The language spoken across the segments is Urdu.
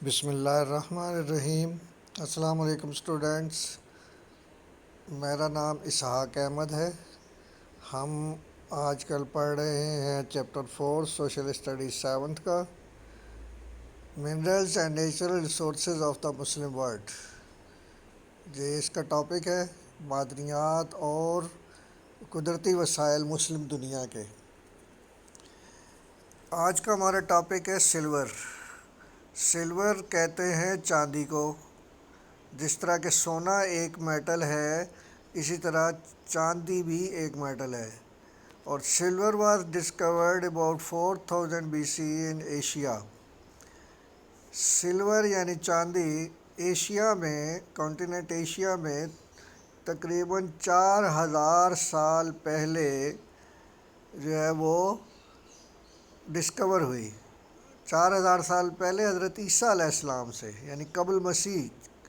بسم اللہ الرحمن الرحیم۔ السلام علیکم اسٹوڈنٹس، میرا نام اسحاق احمد ہے۔ ہم آج کل پڑھ رہے ہیں چیپٹر 4 سوشل اسٹڈیز 7 کا، minerals and natural resources of the Muslim world. یہ اس کا ٹاپک ہے معدنیات اور قدرتی وسائل مسلم دنیا کے۔ آج کا ہمارا ٹاپک ہے سلور۔ سلور کہتے ہیں چاندی کو۔ جس طرح کہ سونا ایک میٹل ہے، اسی طرح چاندی بھی ایک میٹل ہے۔ اور silver was discovered about 4000 B C in Asia. Silver یعنی چاندی ایشیا میں، کانٹیننٹ ایشیا میں تقریباً 4000 سال پہلے جو ہے وہ ڈسکور ہوئی۔ 4000 سال پہلے حضرت عیسیٰ علیہ السلام سے، یعنی قبل مسیح،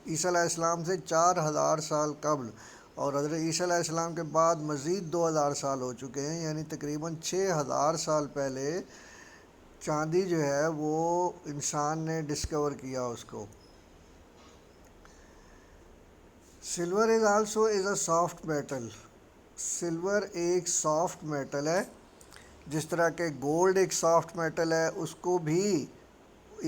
عیسیٰ علیہ السلام سے 4000 سال قبل، اور حضرت عیسیٰ علیہ السلام کے بعد مزید 2000 سال ہو چکے ہیں، یعنی تقریباً 6000 سال پہلے چاندی جو ہے وہ انسان نے ڈسکور کیا اس کو۔ Silver is also is a soft metal. Silver ایک سافٹ میٹل ہے، جس طرح کہ گولڈ ایک سافٹ میٹل ہے، اس کو بھی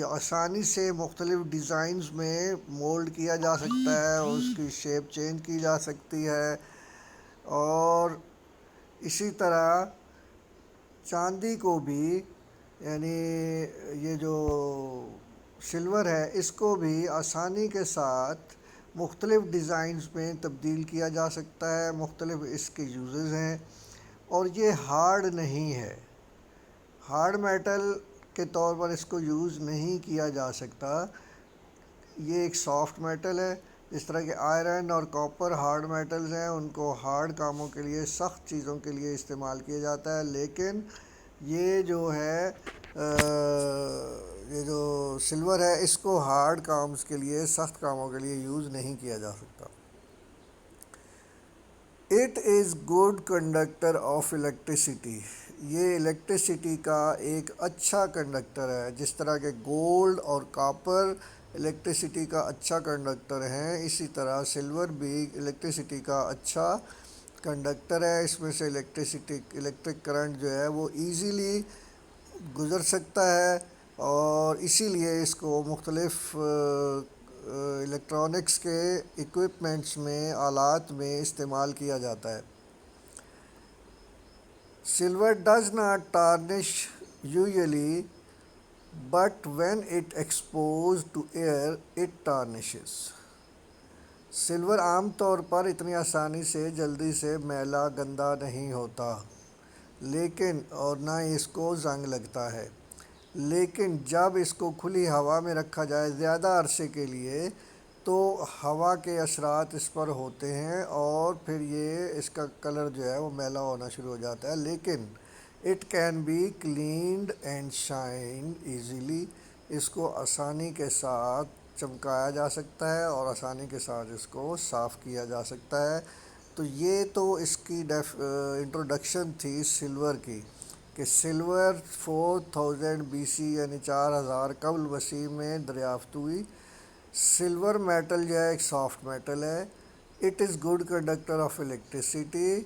آسانی سے مختلف ڈیزائنز میں مولڈ کیا جا سکتا ہے، اس کی شیپ چینج کی جا سکتی ہے۔ اور اسی طرح چاندی کو بھی، یعنی یہ جو سلور ہے، اس کو بھی آسانی کے ساتھ مختلف ڈیزائنز میں تبدیل کیا جا سکتا ہے، مختلف اس کے یوزز ہیں، اور یہ ہارڈ نہیں ہے۔ ہارڈ میٹل کے طور پر اس کو یوز نہیں کیا جا سکتا۔ یہ ایک سافٹ میٹل ہے، جس طرح کہ آئرن اور کاپر ہارڈ میٹلز ہیں، ان کو ہارڈ کاموں کے لیے، سخت چیزوں کے لیے استعمال کیا جاتا ہے، لیکن یہ جو ہے یہ جو سلور ہے، اس کو ہارڈ کامز کے لیے، سخت کاموں کے لیے یوز نہیں کیا جا سکتا۔ It is good conductor of electricity. یہ الیکٹریسٹی کا ایک اچھا کنڈکٹر ہے، جس طرح کہ گولڈ اور کاپر الیکٹریسٹی کا اچھا کنڈکٹر ہیں، اسی طرح سلور بھی الیکٹریسٹی کا اچھا کنڈکٹر ہے۔ اس میں سے الیکٹرک کرنٹ جو ہے وہ ایزیلی گزر سکتا ہے، اور اسی لیے اس کو مختلف الیکٹرانکس کے ایکوپمنٹس میں، آلات میں استعمال کیا جاتا ہے۔ Silver does not tarnish usually, but when it exposed to air it tarnishes. Silver عام طور پر اتنی آسانی سے، جلدی سے میلا گندا نہیں ہوتا، لیکن اور نہ ہی اس کو زنگ لگتا ہے، لیکن جب اس کو کھلی ہوا میں رکھا جائے زیادہ عرصے کے لیے تو ہوا کے اثرات اس پر ہوتے ہیں، اور پھر یہ اس کا کلر جو ہے وہ میلا ہونا شروع ہو جاتا ہے، لیکن it can be cleaned and shine easily. اس کو آسانی کے ساتھ چمکایا جا سکتا ہے، اور آسانی کے ساتھ اس کو صاف کیا جا سکتا ہے۔ تو یہ تو اس کی انٹروڈکشن تھی سلور کی، کہ سلور 4000 بی سی یعنی 4000 قبل مسیح میں دریافت ہوئی۔ سلور میٹل جو ہے ایک سافٹ میٹل ہے۔ It is good conductor of electricity.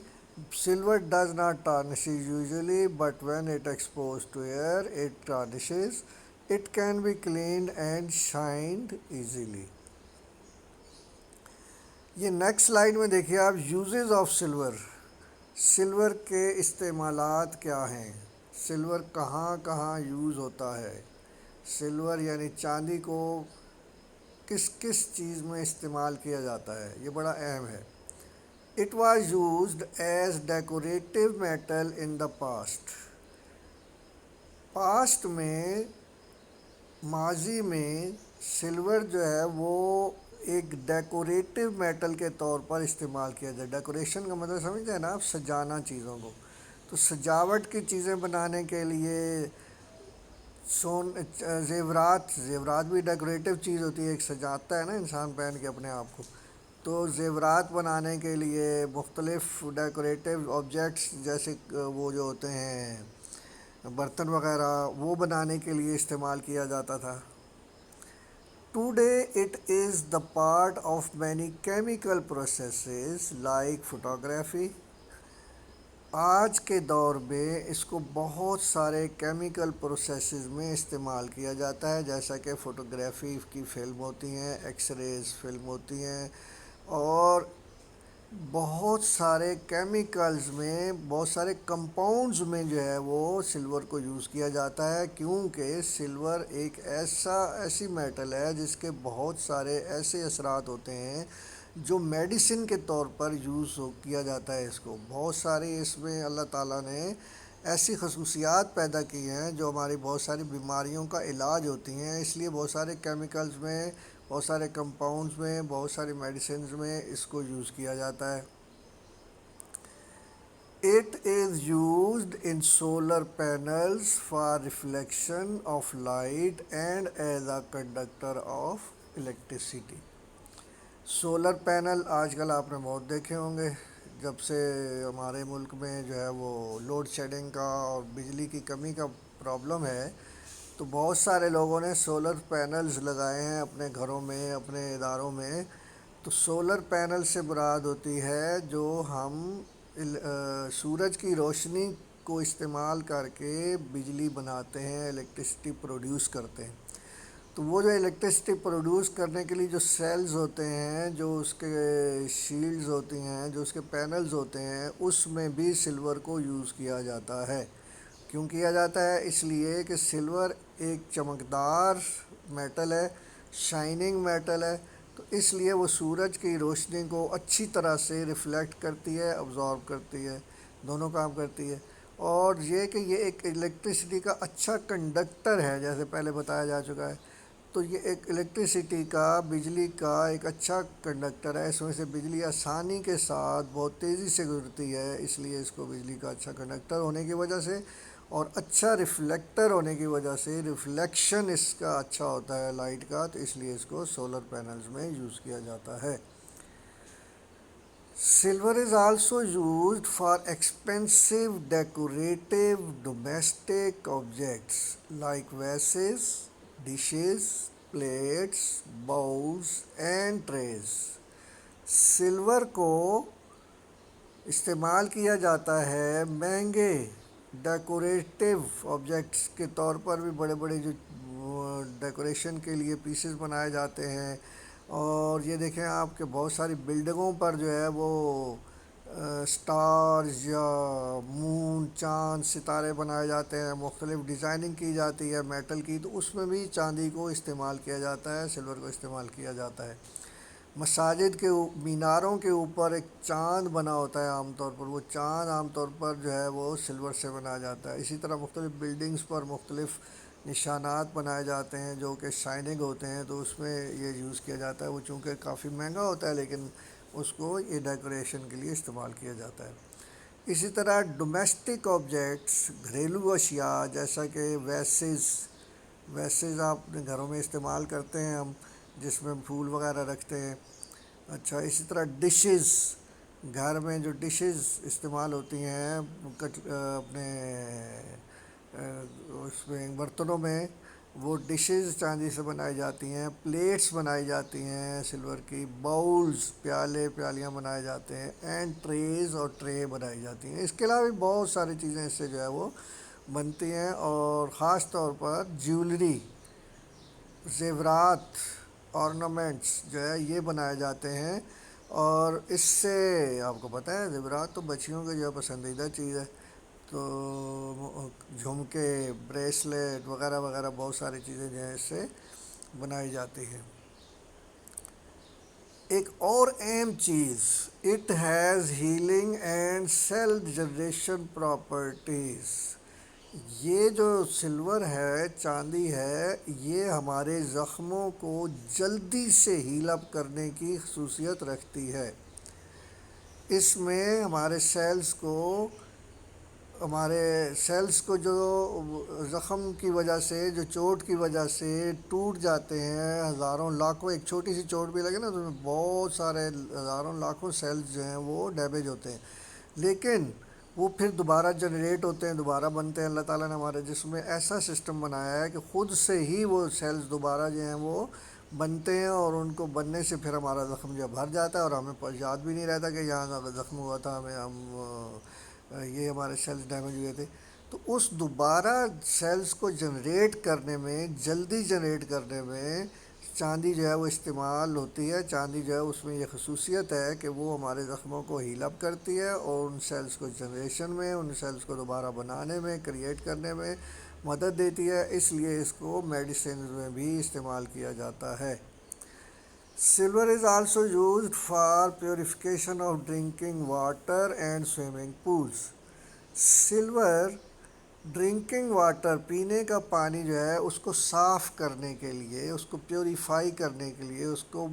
Silver does not tarnish usually, but when it expose to air it tarnishes. It can be cleaned and shined easily. یہ نیکسٹ سلائیڈ میں دیکھیے آپ، یوزز آف سلور۔ سلور کے استعمالات کیا ہیں؟ سلور کہاں کہاں یوز ہوتا ہے؟ سلور یعنی چاندی کو کس کس چیز میں استعمال کیا جاتا ہے؟ یہ بڑا اہم ہے۔ It was used as decorative metal in the past. Past میں، ماضی میں سلور جو ہے وہ ایک ڈیکوریٹو میٹل کے طور پر استعمال کیا جائے۔ ڈیکوریشن کا مطلب سمجھتے ہیں نا آپ، سجانا چیزوں کو۔ تو سجاوٹ کی چیزیں بنانے کے لیے زیورات بھی ڈیکوریٹو چیز ہوتی ہے، ایک سجاتا ہے نا انسان پہن کے اپنے آپ کو۔ تو زیورات بنانے کے لیے مختلف ڈیکوریٹو آبجیکٹس، جیسے وہ جو ہوتے ہیں برتن وغیرہ، وہ بنانے کے لیے استعمال کیا جاتا تھا۔ Today it is the part of many chemical processes like photography. آج کے دور میں اس کو بہت سارے کیمیکل پروسیسز میں استعمال کیا جاتا ہے، جیسا کہ فوٹوگرافی کی فلم ہوتی ہیں، ایکس ریز فلم ہوتی ہیں، اور بہت سارے کیمیکلز میں، بہت سارے کمپاؤنڈز میں جو ہے وہ سلور کو یوز کیا جاتا ہے، کیونکہ سلور ایک ایسی میٹل ہے جس کے بہت سارے ایسے اثرات ہوتے ہیں جو میڈیسن کے طور پر یوز کیا جاتا ہے۔ اس کو بہت ساری اس میں اللہ تعالیٰ نے ایسی خصوصیات پیدا کی ہیں جو ہماری بہت ساری بیماریوں کا علاج ہوتی ہیں، اس لیے بہت سارے کیمیکلز میں، بہت سارے کمپاؤنڈز میں، بہت ساری میڈیسنز میں اس کو یوز کیا جاتا ہے۔ It is used in solar panels for reflection of light and as a conductor of electricity. Solar panel آج کل آپ نے بہت دیکھے ہوں گے، جب سے ہمارے ملک میں جو ہے وہ لوڈ شیڈنگ کا اور بجلی کی کمی کا پرابلم ہے، تو بہت سارے لوگوں نے سولر پینلز لگائے ہیں اپنے گھروں میں، اپنے اداروں میں۔ تو سولر پینل سے مراد ہوتی ہے جو ہم سورج کی روشنی کو استعمال کر کے بجلی بناتے ہیں، الیکٹرسٹی پروڈیوس کرتے ہیں۔ تو وہ جو الیکٹرسٹی پروڈیوس کرنے کے لیے جو سیلز ہوتے ہیں، جو اس کے شیلڈز ہوتی ہیں، جو اس کے پینلز ہوتے ہیں، اس میں بھی سلور کو یوز کیا جاتا ہے۔ کیوں کیا جاتا ہے؟ اس لیے کہ سلور ایک چمکدار میٹل ہے، شائننگ میٹل ہے، تو اس لیے وہ سورج کی روشنی کو اچھی طرح سے ریفلیکٹ کرتی ہے، ابزارب کرتی ہے، دونوں کام کرتی ہے۔ اور یہ کہ یہ ایک الیکٹرسٹی کا اچھا کنڈکٹر ہے، جیسے پہلے بتایا جا چکا ہے۔ تو یہ ایک الیکٹرسٹی کا، بجلی کا ایک اچھا کنڈکٹر ہے، اس میں سے بجلی آسانی کے ساتھ بہت تیزی سے گزرتی ہے، اس لیے اس کو بجلی کا اچھا کنڈکٹر ہونے کی وجہ سے اور اچھا ریفلیکٹر ہونے کی وجہ سے، ریفلیکشن اس کا اچھا ہوتا ہے لائٹ کا، تو اس لیے اس کو سولر پینلز میں یوز کیا جاتا ہے۔ Silver is also used for expensive decorative domestic objects like vases, dishes, plates, bowls and trays. Silver کو استعمال کیا جاتا ہے مہنگے ڈیکوریٹو آبجیکٹس کے طور پر بھی، بڑے بڑے جو ڈیکوریشن کے لیے پیسز بنائے جاتے ہیں۔ اور یہ دیکھیں آپ کہ بہت ساری بلڈنگوں پر جو ہے وہ سٹارز یا مون، چاند، ستارے بنائے جاتے ہیں، مختلف ڈیزائننگ کی جاتی ہے میٹل کی، تو اس میں بھی چاندی کو استعمال کیا جاتا ہے، سلور کو استعمال کیا جاتا ہے۔ مساجد کے میناروں کے اوپر ایک چاند بنا ہوتا ہے عام طور پر، وہ چاند عام طور پر جو ہے وہ سلور سے بنایا جاتا ہے۔ اسی طرح مختلف بلڈنگز پر مختلف نشانات بنائے جاتے ہیں جو کہ شائننگ ہوتے ہیں، تو اس میں یہ یوز کیا جاتا ہے۔ وہ چونکہ کافی مہنگا ہوتا ہے لیکن اس کو یہ ڈیکوریشن کے لیے استعمال کیا جاتا ہے۔ اسی طرح ڈومیسٹک آبجیکٹس، گھریلو اشیاء، جیسا کہ ویسز آپ اپنے گھروں میں استعمال کرتے ہیں ہم، جس میں پھول وغیرہ رکھتے ہیں۔ اچھا، اسی طرح ڈشز، گھر میں جو ڈشز استعمال ہوتی ہیں اپنے اس میں برتنوں میں، وہ ڈشز چاندی سے بنائی جاتی ہیں، پلیٹس بنائی جاتی ہیں سلور کی، باؤلز، پیالیاں بنائے جاتے ہیں، اینڈ ٹریز اور ٹرے بنائی جاتی ہیں۔ اس کے علاوہ بھی بہت ساری چیزیں اس سے جو ہے وہ بنتی ہیں، اور خاص طور پر جیولری، زیورات، آرنامنٹس جو ہے یہ بنائے جاتے ہیں۔ اور اس سے آپ کو پتہ ہے زیورات تو بچیوں کے جو ہے پسندیدہ چیز ہے، تو جھمکے، بریسلیٹ وغیرہ وغیرہ بہت ساری چیزیں جو ہیں اس سے بنائی جاتی ہیں۔ ایک اور اہم چیز، it has healing and cell generation properties. یہ جو سلور ہے، چاندی ہے، یہ ہمارے زخموں کو جلدی سے ہیل اپ کرنے کی خصوصیت رکھتی ہے۔ اس میں ہمارے سیلز کو جو زخم کی وجہ سے، جو چوٹ کی وجہ سے ٹوٹ جاتے ہیں، ہزاروں لاکھوں، ایک چھوٹی سی چوٹ بھی لگے نا تو بہت سارے ہزاروں لاکھوں سیلز جو ہیں وہ ڈیمیج ہوتے ہیں، لیکن وہ پھر دوبارہ جنریٹ ہوتے ہیں، دوبارہ بنتے ہیں۔ اللہ تعالیٰ نے ہمارے جسم میں ایسا سسٹم بنایا ہے کہ خود سے ہی وہ سیلز دوبارہ جو ہیں وہ بنتے ہیں، اور ان کو بننے سے پھر ہمارا زخم جو بھر جاتا ہے اور ہمیں یاد بھی نہیں رہتا کہ یہاں زخم ہوا تھا، یہ ہمارے سیلز ڈیمیج ہوئے تھے. تو اس دوبارہ سیلز کو جنریٹ کرنے میں، جلدی جنریٹ کرنے میں چاندی جو ہے وہ استعمال ہوتی ہے. چاندی جو ہے اس میں یہ خصوصیت ہے کہ وہ ہمارے زخموں کو ہیل اپ کرتی ہے اور ان سیلز کو جنریشن میں، ان سیلز کو دوبارہ بنانے میں، کریٹ کرنے میں مدد دیتی ہے. اس لیے اس کو میڈیسنز میں بھی استعمال کیا جاتا ہے. Silver is also used for purification of drinking water and swimming pools. Silver drinking water, پینے کا پانی جو ہے اس کو صاف کرنے کے لیے، اس کو پیوریفائی کرنے کے لیے، اس کو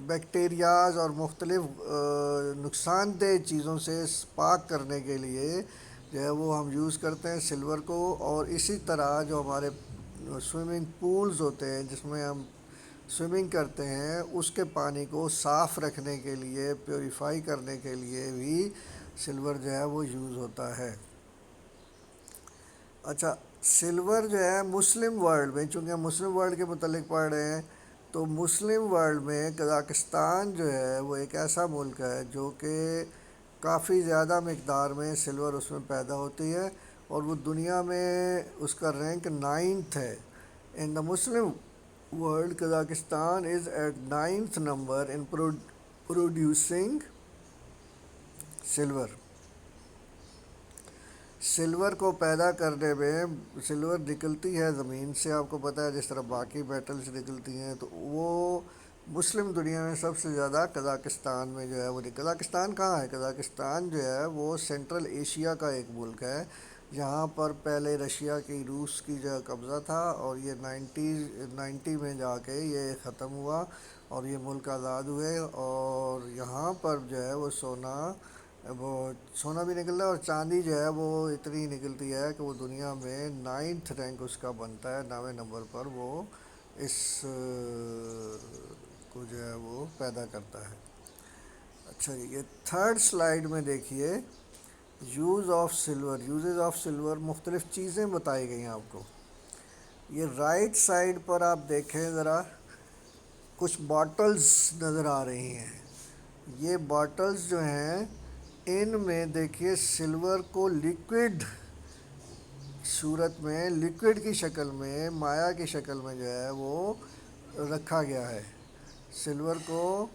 بیکٹیریاز اور مختلف نقصان دہ چیزوں سے پاک کرنے کے لیے جو ہے وہ ہم یوز کرتے ہیں سلور کو. اور اسی طرح جو ہمارے سوئمنگ پولز ہوتے ہیں جس میں ہم سوئمنگ کرتے ہیں، اس کے پانی کو صاف رکھنے کے لیے، پیوریفائی کرنے کے لیے بھی سلور جو ہے وہ یوز ہوتا ہے. اچھا، سلور جو ہے مسلم ورلڈ میں، چونکہ ہم مسلم ورلڈ کے متعلق پڑھ رہے ہیں، تو مسلم ورلڈ میں قزاقستان جو ہے وہ ایک ایسا ملک ہے جو کہ کافی زیادہ مقدار میں سلور اس میں پیدا ہوتی ہے، اور وہ دنیا میں اس کا رینک 9th ہے. In the Muslim world Kazakhstan is at 9th number in producing silver. Silver کو پیدا کرنے میں، سلور نکلتی ہے زمین سے، آپ کو پتہ ہے جس طرح باقی میٹلز نکلتی ہیں، تو وہ مسلم دنیا میں سب سے زیادہ قزاقستان میں جو ہے وہ قزاقستان کہاں ہے؟ قزاقستان جو ہے وہ سینٹرل ایشیا کا ایک ملک ہے، جہاں پر پہلے رشیا کی، روس کی جو قبضہ تھا، اور یہ 90 میں جا کے یہ ختم ہوا اور یہ ملک آزاد ہوئے. اور یہاں پر جو ہے وہ سونا بھی نکلتا ہے، اور چاندی جو ہے وہ اتنی نکلتی ہے کہ وہ دنیا میں 9th رینک اس کا بنتا ہے. 9ویں نمبر پر وہ اس کو جو ہے وہ پیدا کرتا ہے. اچھا جی، یہ تھرڈ سلائیڈ میں دیکھیے، یوزز آف سلور، مختلف چیزیں بتائی گئی ہیں آپ کو. یہ رائٹ سائڈ پر آپ دیکھیں ذرا، کچھ باٹلز نظر آ رہی ہیں. یہ باٹلز جو ہیں ان میں دیکھیے سلور کو لیکوڈ صورت میں، لیکوڈ کی شکل میں، مائع کی شکل میں جو ہے وہ رکھا گیا ہے. سلور کو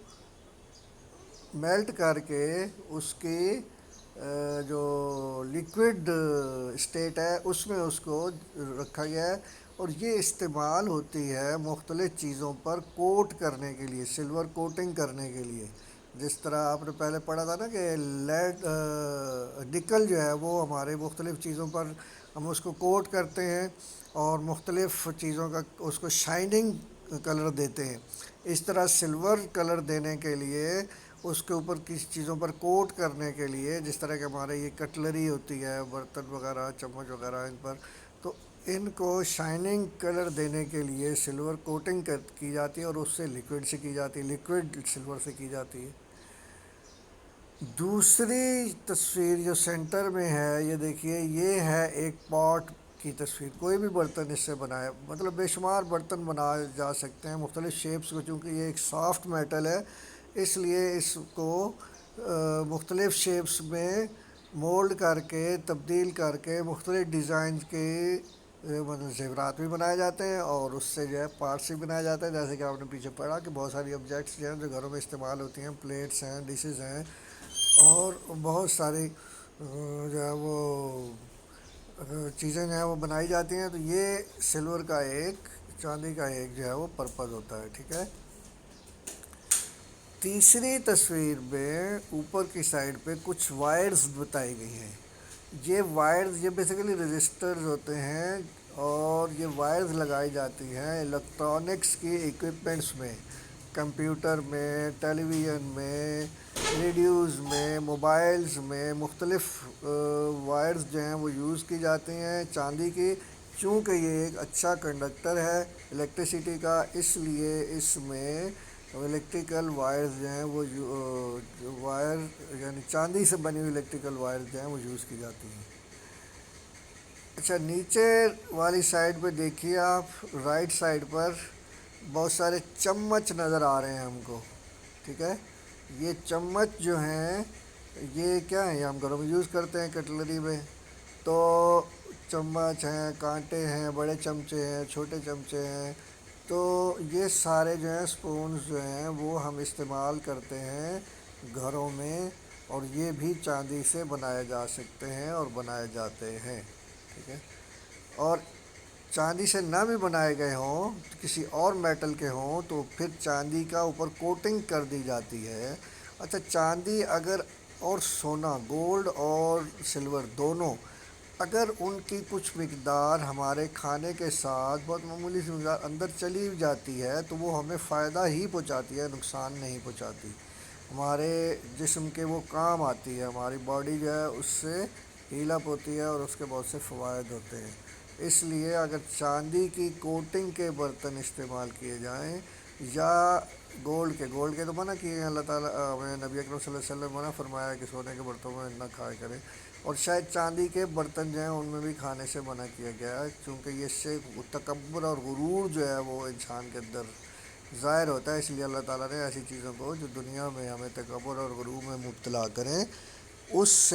میلٹ کر کے اس کی جو لیکوڈ اسٹیٹ ہے اس میں اس کو رکھا گیا ہے، اور یہ استعمال ہوتی ہے مختلف چیزوں پر کوٹ کرنے کے لیے، سلور کوٹنگ کرنے کے لیے. جس طرح آپ نے پہلے پڑھا تھا نا کہ نکل جو ہے وہ ہمارے مختلف چیزوں پر ہم اس کو کوٹ کرتے ہیں اور مختلف چیزوں کا اس کو شائننگ کلر دیتے ہیں. اس طرح سلور کلر دینے کے لیے، اس کے اوپر کسی چیزوں پر کوٹ کرنے کے لیے، جس طرح کہ ہمارے یہ کٹلری ہوتی ہے، برتن وغیرہ، چمچ وغیرہ، ان پر، تو ان کو شائننگ کلر دینے کے لیے سلور کوٹنگ کی جاتی ہے، اور اس سے لیکوڈ سے کی جاتی ہے، لیکوڈ سلور سے کی جاتی ہے. دوسری تصویر جو سینٹر میں ہے، یہ دیکھیے، یہ ہے ایک پاٹ کی تصویر. کوئی بھی برتن اس سے بنایا، مطلب بے شمار برتن بنائے جا سکتے ہیں مختلف شیپس کو، چونکہ یہ ایک سافٹ میٹل ہے اس لیے اس کو مختلف شیپس میں مولڈ کر کے، تبدیل کر کے مختلف ڈیزائن کے زیورات بھی بنائے جاتے ہیں، اور اس سے جو ہے پارٹس بھی بنائے جاتے ہیں. جیسے کہ آپ نے پیچھے پڑھا کہ بہت ساری آبجیکٹس جو ہیں جو گھروں میں استعمال ہوتی ہیں، پلیٹس ہیں، ڈشز ہیں، اور بہت ساری جو ہے وہ چیزیں جو ہیں وہ بنائی جاتی ہیں. تو یہ سلور کا ایک، چاندی کا ایک جو ہے وہ پرپز ہوتا ہے. ٹھیک ہے. تیسری تصویر میں اوپر کی سائڈ پہ کچھ وائرز بتائی گئی ہیں. یہ وائرز، یہ بیسیکلی رجسٹرز ہوتے ہیں، اور یہ وائرز لگائی جاتی ہیں الیکٹرانکس کی ایکوپمنٹس میں، کمپیوٹر میں، ٹیلی ویژن میں، ریڈیوز میں، موبائلز میں. مختلف وائرز جو ہیں وہ یوز کی جاتی ہیں چاندی کی، چونکہ یہ ایک اچھا کنڈکٹر ہے الیکٹریسٹی کا، اس لیے اس میں الیکٹریکل وائرز جو ہیں وہ وائر، یعنی چاندی سے بنی ہوئی الیکٹریکل وائرز جو ہیں وہ یوز کی جاتی ہیں. اچھا، نیچے والی سائڈ پہ دیکھیے آپ، رائٹ سائڈ پر بہت سارے چمچ نظر آ رہے ہیں ہم کو، ٹھیک ہے؟ یہ چمچ جو ہیں یہ کیا ہیں؟ یہ ہم گھروں میں یوز کرتے ہیں کٹلری میں. تو چمچ ہیں، کانٹے ہیں، بڑے چمچے ہیں، چھوٹے چمچے ہیں. تو یہ سارے جو ہیں اسپونز جو ہیں وہ ہم استعمال کرتے ہیں گھروں میں، اور یہ بھی چاندی سے بنائے جا سکتے ہیں اور بنائے جاتے ہیں، ٹھیک ہے؟ اور چاندی سے نہ بھی بنائے گئے ہوں، کسی اور میٹل کے ہوں، تو پھر چاندی کا اوپر کوٹنگ کر دی جاتی ہے. اچھا، چاندی اگر اور سونا، گولڈ اور سلور دونوں، اگر ان کی کچھ مقدار ہمارے کھانے کے ساتھ بہت معمولی سی مقدار اندر چلی جاتی ہے تو وہ ہمیں فائدہ ہی پہنچاتی ہے، نقصان نہیں پہنچاتی. ہمارے جسم کے وہ کام آتی ہے، ہماری باڈی جو ہے اس سے ہیل اپ ہوتی ہے اور اس کے بہت سے فوائد ہوتے ہیں. اس لیے اگر چاندی کی کوٹنگ کے برتن استعمال کیے جائیں یا گولڈ کے تو منع کیے ہیں اللہ تعالیٰ، نبی اکرم صلی اللہ علیہ وسلم نے منع فرمایا کہ سونے کے برتنوں میں نہ کھایا کریں. اور شاید چاندی کے برتن جو ہیں ان میں بھی کھانے سے منع کیا گیا ہے، کیونکہ یہ سے تکبر اور غرور جو ہے وہ انسان کے اندر ظاہر ہوتا ہے. اس لیے اللہ تعالیٰ نے ایسی چیزوں کو جو دنیا میں ہمیں تکبر اور غرور میں مبتلا کریں اس سے